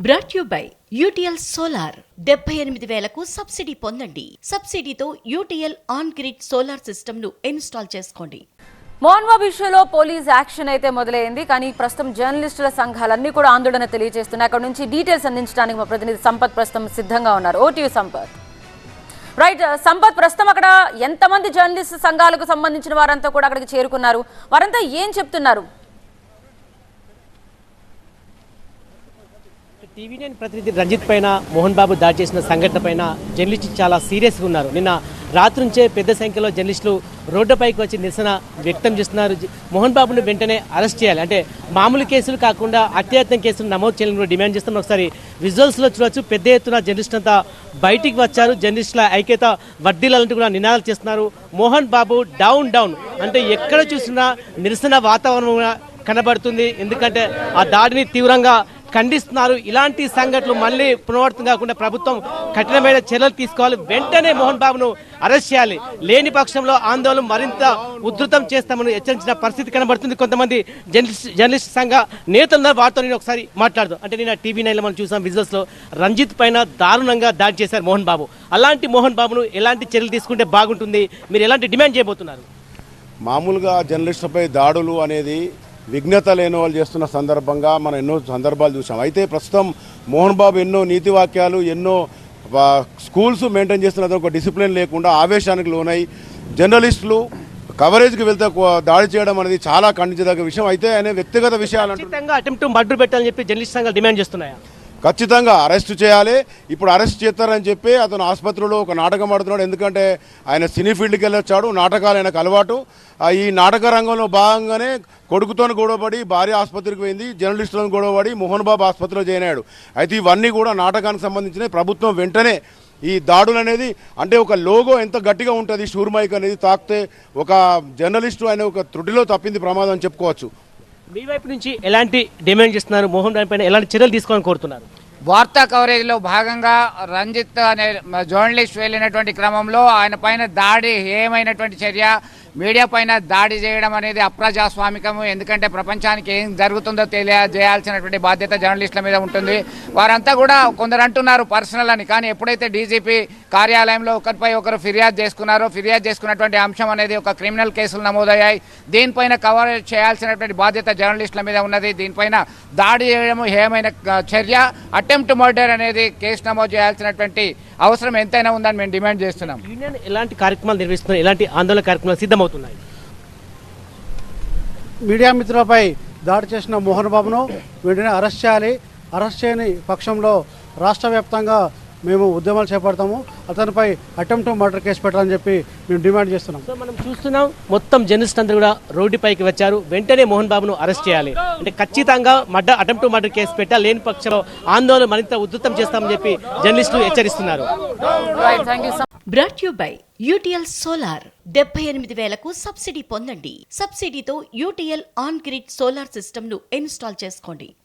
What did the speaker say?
Brought you by UTL solar 78,000కు subsidy పొందండి. సబ్సిడీతో UTL on grid solar system ను ఇన్స్టాల్ చేసుకోండి. మోహన్ బాబు ఇష్యూలో పోలీస్ యాక్షన్ అయితే మొదలైంది. కానీ ప్రస్తుతం జర్నలిస్టుల సంఘాలన్నీ కూడా ఆందోళన తెలియజేస్తున్నాయి. అక్కడ నుంచి డీటెయిల్స్ అందించడానికి మా ప్రతినిధి సంపత్ ప్రస్తుతం సిద్ధంగా ఉన్నారు. ఓటీయూ సంపత్. రైట్ సంపత్, ప్రస్తుతం అక్కడ ఎంతమంది జర్నలిస్ట్ సంఘాలకు సంబంధించిన వారంతా కూడా అక్కడికి చేరుకున్నారు? వారంతా ఏం చెప్తున్నారు? టీవీ9 ప్రతినిధి రంజిత్ పైన మోహన్ బాబు దాడి చేసిన సంఘటన పైన జర్నలిస్టులు చాలా సీరియస్గా ఉన్నారు. నిన్న రాత్రి నుంచే పెద్ద సంఖ్యలో జర్నలిస్టులు రోడ్డుపైకి వచ్చి నిరసన వ్యక్తం చేస్తున్నారు. మోహన్ బాబును వెంటనే అరెస్ట్ చేయాలి, అంటే మామూలు కేసులు కాకుండా అత్యయత్నం కేసులు నమోదు చేయాలని కూడా డిమాండ్ చేస్తున్నారు. ఒకసారి విజువల్స్లో చూడవచ్చు, పెద్ద ఎత్తున జర్నలిస్టులు అంతా బయటికి వచ్చారు. జర్నలిస్టుల ఐక్యత వర్ధిల్లాలంటూ కూడా నినాదాలు చేస్తున్నారు. మోహన్ బాబు డౌన్ డౌన్ అంటే ఎక్కడ చూసినా నిరసన వాతావరణం కనబడుతుంది. ఎందుకంటే ఆ దాడిని తీవ్రంగా ఖండిస్తున్నారు. ఇలాంటి సంఘటనలు మళ్ళీ పునరావృతం కాకుండా ప్రభుత్వం కఠినమైన చర్యలు తీసుకోవాలి. వెంటనే మోహన్ బాబును అరెస్ట్ చేయాలి. లేని పక్షంలో ఆందోళన మరింత ఉధృతం చేస్తామని హెచ్చరించిన పరిస్థితి కనబడుతుంది. కొంతమంది జర్నలిస్ట్ సంఘ నేతలు వారితో నేను ఒకసారి మాట్లాడదాం. అంటే నేను టీవీ9లో మనం చూసాం విజువల్స్ లో రంజిత్ పైన దారుణంగా దాడి చేశారు మోహన్ బాబు. అలాంటి మోహన్ బాబును ఎలాంటి చర్యలు తీసుకుంటే బాగుంటుంది, మీరు ఎలాంటి డిమాండ్ చేయబోతున్నారు? మామూలుగా జర్నలిస్టులపై దాడులు అనేది విఘ్నత లేని వాళ్ళు చేస్తున్న సందర్భంగా మనం ఎన్నో సందర్భాలు చూసాం. అయితే ప్రస్తుతం మోహన్ బాబు ఎన్నో నీతి వాక్యాలు, ఎన్నో స్కూల్స్ మెయింటైన్ చేస్తున్న ఒక డిసిప్లిన్ లేకుండా ఆవేశానికి లోనై జర్నలిస్టులు కవరేజ్కి వెళ్తే దాడి చేయడం అనేది చాలా ఖండించదగ్గ విషయం. అయితే ఆయన వ్యక్తిగత విషయాలు అటెంప్ట్ మర్డర్ పెట్టాలని చెప్పి జర్నలిస్ట్ సంఘాలు డిమాండ్ చేస్తున్నాయా? ఖచ్చితంగా అరెస్ట్ చేయాలి. ఇప్పుడు అరెస్ట్ చేస్తారని చెప్పి అతను ఆసుపత్రిలో ఒక నాటకం ఆడుతున్నాడు. ఎందుకంటే ఆయన సినీ ఫీల్డ్కి వెళ్ళొచ్చాడు, నాటకాలు ఆయనకు అలవాటు. ఈ నాటక రంగంలో భాగంగానే కొడుకుతో గొడవపడి భార్య ఆసుపత్రికి పోయింది, జర్నలిస్టులను గొడవపడి మోహన్ బాబు ఆసుపత్రిలో జాయిన్ అయ్యాడు. అయితే ఇవన్నీ కూడా నాటకానికి సంబంధించిన ప్రభుత్వం వెంటనే ఈ దాడులు అనేది, అంటే ఒక లోగో ఎంత గట్టిగా ఉంటుంది, షూర్మైక్ అనేది తాకితే ఒక జర్నలిస్టు ఆయన ఒక త్రుటిలో తప్పింది ప్రమాదం అని చెప్పుకోవచ్చు. మీ వైపు నుంచి ఎలాంటి డిమాండ్ చేస్తున్నారు? మోహన్ బాబు పైన ఎలాంటి చర్యలు తీసుకోవాలని కోరుతున్నారు? వార్తా కవరేజ్లో భాగంగా రంజిత్ అనే జర్నలిస్ట్ వెళ్ళినటువంటి క్రమంలో ఆయన పైన దాడి ఏమైనటువంటి చర్య, మీడియా పైన దాడి చేయడం అనేది అప్రజాస్వామికము. ఎందుకంటే ప్రపంచానికి ఏం జరుగుతుందో తెలియజేయాల్సినటువంటి బాధ్యత జర్నలిస్టుల మీద ఉంటుంది. వారంతా కూడా కొందరు అంటున్నారు పర్సనల్ అని, కానీ ఎప్పుడైతే డీజీపీ కార్యాలయంలో ఒకరిపై ఒకరు ఫిర్యాదు చేసుకున్నారో, ఫిర్యాదు చేసుకున్నటువంటి అంశం అనేది ఒక క్రిమినల్ కేసులు నమోదయ్యాయి. దీనిపైన కవరేజ్ చేయాల్సినటువంటి బాధ్యత జర్నలిస్టుల మీద ఉన్నది. దీనిపైన దాడి చేయడము ఏమైన చర్య, అటెంప్ట్ మర్డర్ అనేది కేసు నమోదు చేయాల్సినటువంటి అవసరం ఎంతైనా ఉందని మేము డిమాండ్ చేస్తున్నాం. యూనియన్ ఎలాంటి కార్యక్రమాలు నిర్వహిస్తున్నారు? ఎలాంటి ఆందోళన కార్యక్రమాలు సిద్ధమవుతున్నాయి? మీడియా మిత్రులపై దాడి చేసిన మోహన్ బాబును వెంటనే అరెస్ట్ చేయాలి. అరెస్ట్ చేయని పక్షంలో రాష్ట్ర వ్యాప్తంగా మేము ఉద్యమాలు చేపడతాము. అతనిపై అటెంప్ట్ మర్డర్ కేసు పెట్టాలని చెప్పి మేము డిమాండ్ చేస్తున్నాం. సో మనం చూస్తున్నాం, మొత్తం జర్నలిస్ట్ అందరూ కూడా రోడ్డుపైకి వచ్చారు. వెంటనే మోహన్ బాబును అరెస్ట్ చేయాలి, అంటే ఖచ్చితంగా అటెంప్ట్ మర్డర్ కేసు పెట్టాలి. లేని పక్షంలో ఆందోళన మరింత ఉధృతం చేస్తామని చెప్పి జర్నలిస్టులు హెచ్చరిస్తున్నారు. Brought you by UTL solar 78,000కు సబ్సిడీ పొందండి. సబ్సిడీతో UTL on grid solar system ను ఇన్స్టాల్ చేసుకోండి.